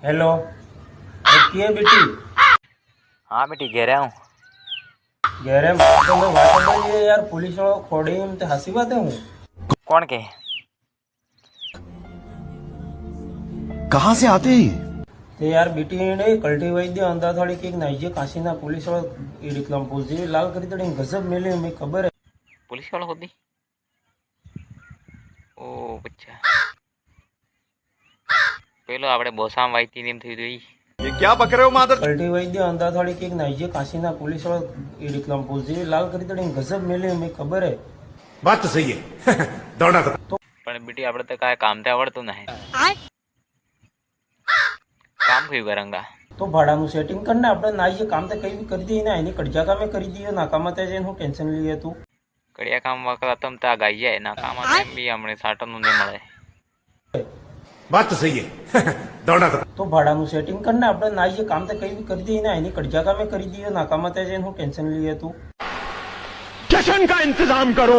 Hello. की है बेटी? हाँ बेटी घेरे हूँ। गहरे तो मैं वाटर बोलिए यार, पुलिस वालों खोड़ी में तो हंसी बात है हूँ। कौन के? कहाँ से आते हैं ये? ते यार बेटी ने कल्टी वैद्य अंधा थोड़ी की नाइजे काशी ना पुलिस वालों इडिकलम पुलिस लाल करी तड़ी गजब मिले मैं खबर है। पुलिस वाला होती? ओ अच्छा પેલો આપણે બોસામાં વાઈતી નીમ થઈ રહી। ये क्या बक रहे हो मादर? कल्टी वैद्य अंधा थोड़ी की नाइजे काशी ना पुलिस वालों इडिकलम पुलिस लाल करी तड़ी गजब मिले मैं खबर है। बात तो सही है। दौड़ा था। પણ બેટી આપણે તો કાંઈ કામ તે આવડતું નહીં। કામ કયું કરંગા? तो भाड़ा सेटिंग करना अपने नाइजे काम तो कई भी कर दी ना इन्हें कड़जा का मैं कर दियो नाकामा ते जैन हूँ टेंशन लिए तू કડિયા કામ વખત તમ તા ગાઈ જાય ના કામ એમ બી હમણે સાટનું નહીં મળે। बात तो सही है। दौड़ा था। तो भाड़ा सेटिंग करना अपने नाइजे काम तो कई भी कर दी ना इन्हें कड़जा का मैं कर दियो नाकामा ते जैन हूँ टेंशन लिए तू जश्न का इंतजाम करो।